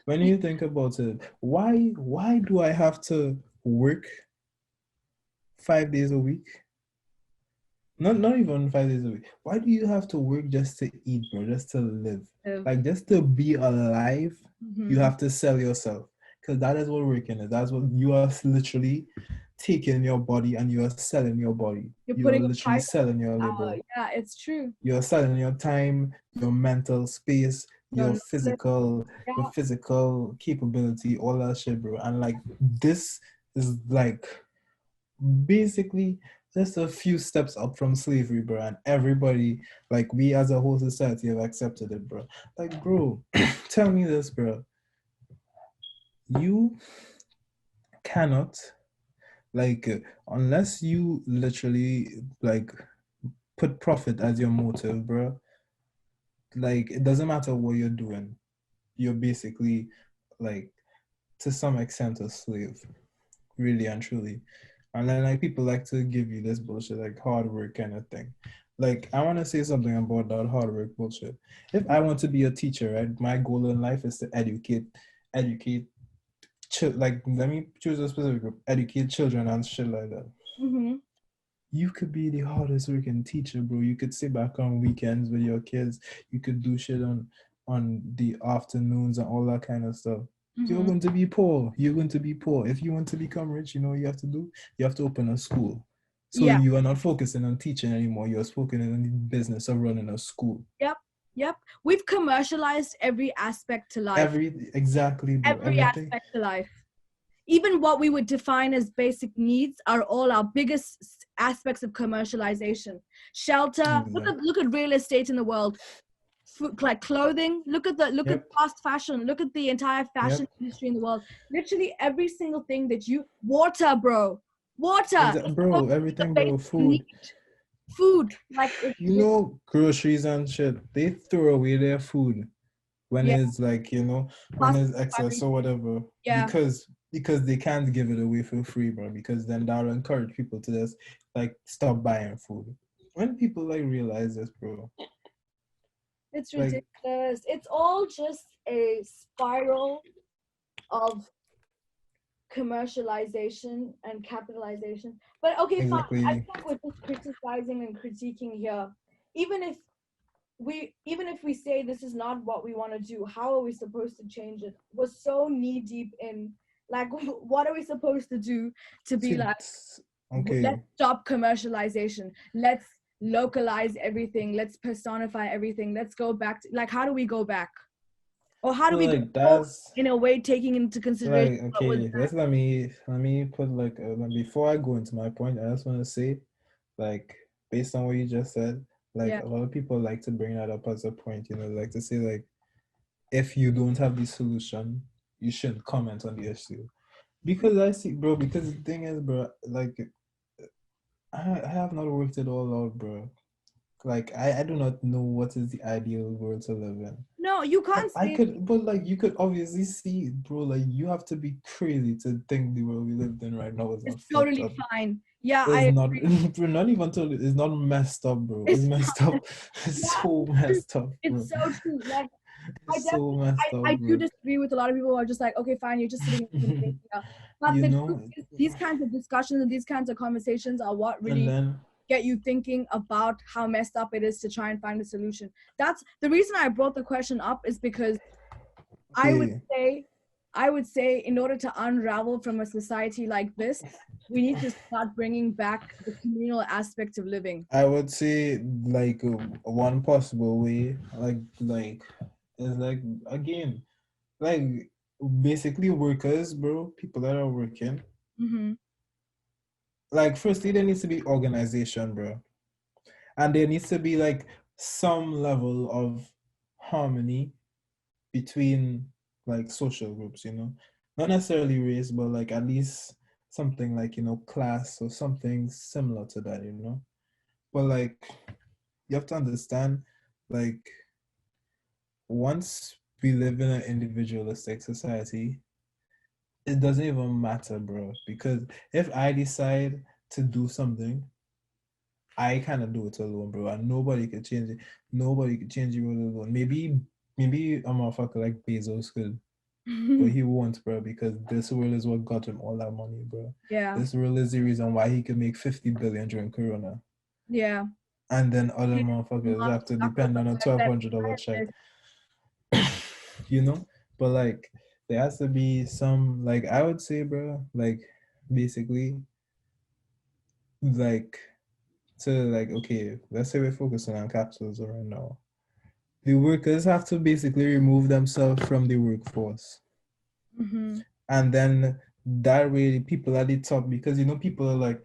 when you think about it, why do I have to work 5 days a week? Not even 5 days a week. Why do you have to work just to eat, bro? Just to live? Like just to be alive, you Mm-hmm. have to sell yourself. Because that is what working is. That's what you are literally taking your body and you are selling your body. You're You are putting a literally price selling your on labor. it. Yeah, it's true. You're selling your time, your mental space, Your your knowledge. physical, your Yeah. physical capability, all that shit, bro. And like this is like basically just a few steps up from slavery, bro. And everybody, like we as a whole society, have accepted it, bro. Like, bro, tell me this, bro. You cannot, like, unless you literally like put profit as your motive, bro. Like, it doesn't matter what you're doing. You're basically like to some extent a slave, really and truly. And then like people like to give you this bullshit like hard work kind of thing. Like I want to say something about that hard work bullshit. If I want to be a teacher, right, my goal in life is to educate, like let me choose a specific group, educate children and shit like that. Mm-hmm. You could be the hardest working teacher, bro. You could sit back on weekends with your kids. You could do shit on the afternoons and all that kind of stuff. You're Mm-hmm. going to be poor. You're going to be poor. If you want to become rich, you know what you have to do? You have to open a school. So Yeah. you are not focusing on teaching anymore. You're focusing on the business of running a school. Yep. Yep. We've commercialized every aspect to life. Exactly, bro. Every Everything. aspect to life. Even what we would define as basic needs are all our biggest aspects of commercialization. Shelter. Look Exactly. at real estate in the world. Food, like clothing. Look at Yep. fast fashion. Look at the entire fashion Yep. industry in the world. Literally every single thing that you water, bro. Water is supposed Bro, to be the everything, basic bro. Food. need. Food, like You know, groceries and shit, they throw away their food when yeah, it's like, when fast it's excess or everything. whatever, Yeah, because they can't give it away for free, bro. Because then that'll encourage people to just like stop buying food. When people like realize this, bro, it's like ridiculous. It's all just a spiral of commercialization and capitalization. But okay, fine. I exactly, feel like we're just criticizing and critiquing here. Even if even if we say this is not what we want to do, how are we supposed to change it? We're so knee deep in like what are we supposed to do to be to like okay. let's stop commercialization. Let's localize everything. Let's personify everything. Let's go back to like how do we go back? Or how do So we go like forward that's in a way taking into consideration like what was okay. Let's let me put like before I go into my point, I just want to say like based on what you just said, like yeah. a lot of people like to bring that up as a point, like to say like if you don't have the solution, you shouldn't comment on the issue. Because I see, bro, because the thing is, bro, like I have not worked it all out, bro. Like I do not know what is the ideal world to live in. No, you But can't I say could, but like you could obviously see, bro. Like you have to be crazy to think the world we lived in right now is it's not fucked totally up. fine. Yeah, It's I not, agree. bro, not even totally. It's not messed up, bro. It's It's messed up. It's yeah, so it's true. messed up, It's bro. so true. Like I It's so definitely messed up, I do bro. disagree with a lot of people who are just like, okay, fine, you're just sitting in the debate here. But you the truth know, is these kinds of discussions and these kinds of conversations are what and really then get you thinking about how messed up it is to try and find a solution. That's the reason I brought the question up is because I would okay, say I would say in order to unravel from a society like this, we need to start bringing back the communal aspect of living. I would say like one possible way, like is like again, like basically workers, bro. People that are working. Mm-hmm. Like firstly, there needs to be organization, bro, and there needs to be like some level of harmony between like social groups, not necessarily race, but like at least something like class or something similar to that. But like you have to understand, like once we live in an individualistic society, it doesn't even matter, bro, because if I decide to do something, I cannot do it alone, bro, and nobody could change it. Nobody could change the world alone. Maybe a motherfucker like Bezos could, but he won't, bro, because this world is what got him all that money, bro. Yeah. This world is the reason why he could make 50 billion during Corona. Yeah. And then other He motherfuckers have must to suck over depend on a that $1,200 check. You know? But like there has to be some, like, I would say, bro, like basically like to like, okay, let's say we're focusing on capitalism right now. The workers have to basically remove themselves from the workforce. Mm-hmm. And then that way people at the top, because you know people are like,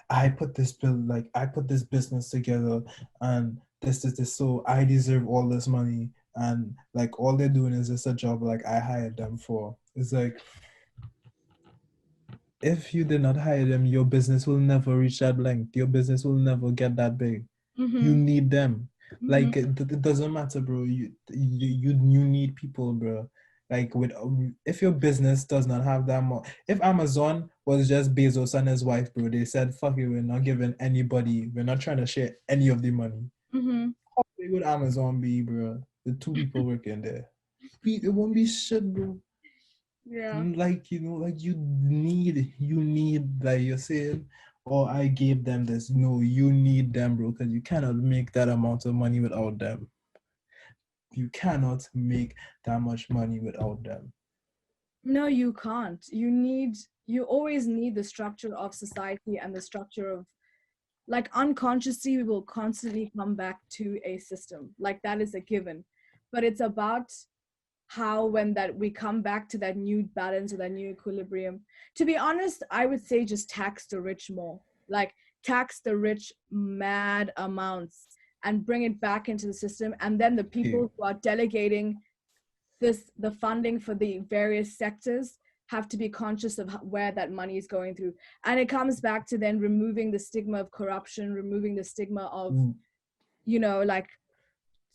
I put this bill, like I put this business together, and this, so I deserve all this money, and like all they're doing is just a job like I hired them for. It's like, if you did not hire them, your business will never reach that length. Your business will never get that big. You Mm-hmm. need them. Mm-hmm. Like it doesn't matter, bro. You need people, bro. Like with if your business does not have that much, if Amazon was just Bezos and his wife, bro, they said, "Fuck it, we're not giving anybody. We're not trying to share any of the money." Mm-hmm. How big would Amazon be, bro? The two people working there, it won't be shit, bro. Yeah. Like, you know, like you need, like you're saying, oh, I gave them this. No, you need them, bro, because you cannot make that amount of money without them. You cannot make that much money without them. No, you can't. You always need the structure of society and the structure of, like, unconsciously we will constantly come back to a system. Like that is a given. But it's about how, when that we come back to that new balance or that new equilibrium. To be honest, I would say just tax the rich more. Like tax the rich mad amounts and bring it back into the system, and then the Okay. people who are delegating the funding for the various sectors have to be conscious of where that money is going through. And it comes back to then removing the stigma of corruption, removing the stigma of, Mm, like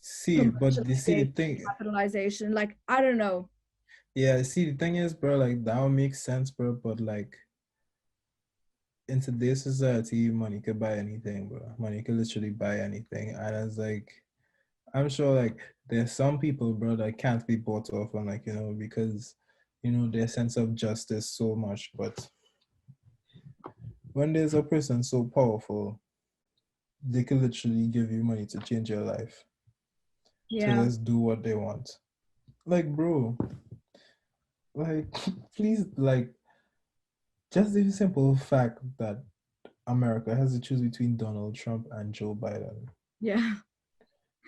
see, but you see the commercialization, thing, capitalization. Like, I don't know. yeah, see the thing is, bro, like that would make sense, bro, but like in today's society, money could buy anything, bro. Money could literally buy anything. And it's like, I'm sure like there's some people, bro, that can't be bought off on, like, you know, because you know their sense of justice so much. But when there's a person so powerful, they can literally give you money to change your life, to Yeah. just do what they want. Like, bro, like please, like just the simple fact that America has to choose between Donald Trump and Joe Biden. Yeah.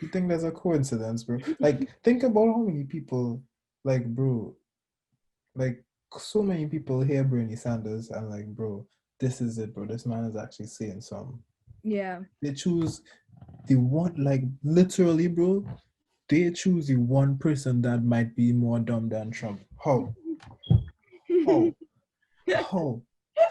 You think there's a coincidence, bro? Like, think about how many people, like, bro, like so many people hear Bernie Sanders and like, bro, this is it, bro. This man is actually saying something. Yeah. They choose the one, like literally, bro. They choose the one person that might be more dumb than Trump. How? How? How?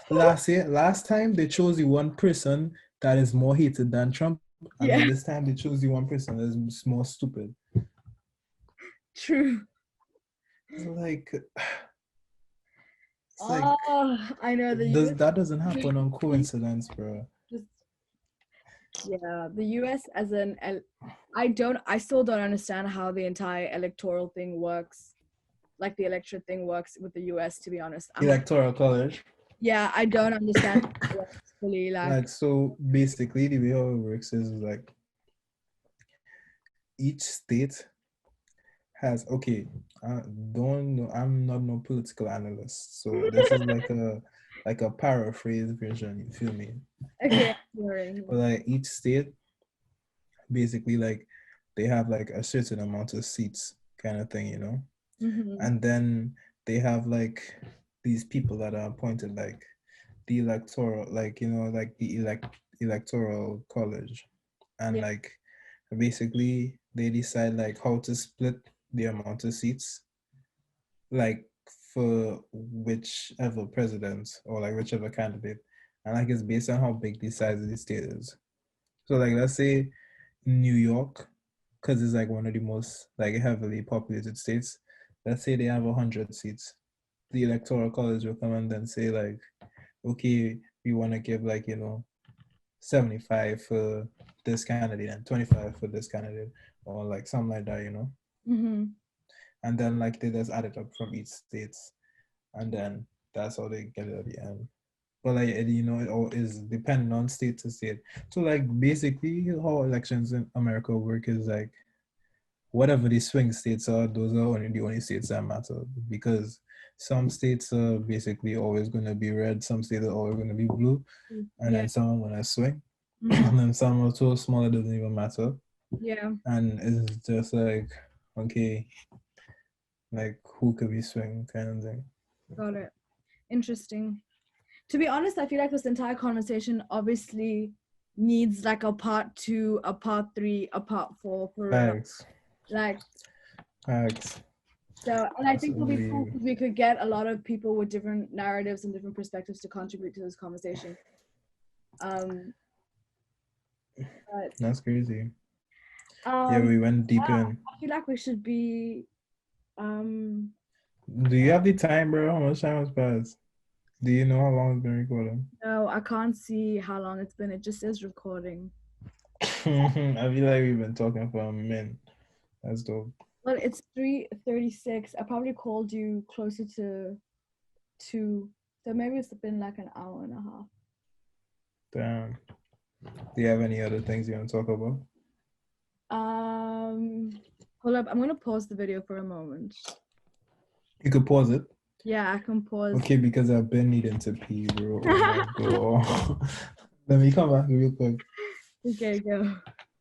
Last time they chose the one person that is more hated than Trump, and then Yeah. this time they chose the one person that is more stupid. True. It's like, it's like, Oh, I know the does US that doesn't happen on coincidence, bro? just, yeah, the US as I still don't understand how the entire electoral thing works. Like the electorate thing works with the US, to be honest. Electoral college. Yeah, I don't understand how it works fully. Like, Like, so basically the way how it works is like each state has, okay, I don't know, I'm not no political analyst, so this is like a paraphrase version, you feel me? okay, I'm hearing. But like each state basically, like they have like a certain amount of seats kind of thing, you know? Mm-hmm. And then they have like these people that are appointed, like the electoral, like, you know, like the electoral college. And Yeah. like basically they decide like how to split the amount of seats, like for whichever president or like whichever candidate. And like it's based on how big the size of the state is. So like let's say New York, because it's like one of the most like heavily populated states. Let's say they have 100 seats. The electoral college will come and then say like, okay, we want to give like, you know, 75 for this candidate and 25 for this candidate, or like something like that, you know. Mm-hmm. and then like they just add it up from each states, and then that's how they get it at the end. But like you know, it all is dependent on state to state. So like basically, how elections in America work is like whatever the swing states are, those are only the only states that matter because some states are basically always going to be red, some states are always going to be blue, and Yeah. then some are going to swing, Mhm. and then some are so small it doesn't even matter. Yeah. And it's just like, okay, like who could we swing kind of thing. Got it. Interesting. To be honest, I feel like this entire conversation obviously needs like a part 2, a part 3, a part 4 for real. Facts. Like, Facts. so, and I think it'll be cool Absolutely. because we could get a lot of people with different narratives and different perspectives to contribute to this conversation. But That's crazy. Yeah, um, we went deep yeah, in. I feel like we should be Do you have the time, bro? How much time has passed? Do you know how long it's been recording? no, I can't see how long it's been. It just says recording. I feel like we've been talking for a minute. That's dope. Well, it's 3:36. I probably called you closer to 2. So maybe it's been like an hour and a half. Damn. Do you have any other things you want to talk about? Hold up. I'm gonna pause the video for a moment. You could pause it. Yeah, I can pause. Okay, because I've been needing to pee, bro. Oh my god. Let me come back real quick. Okay, go.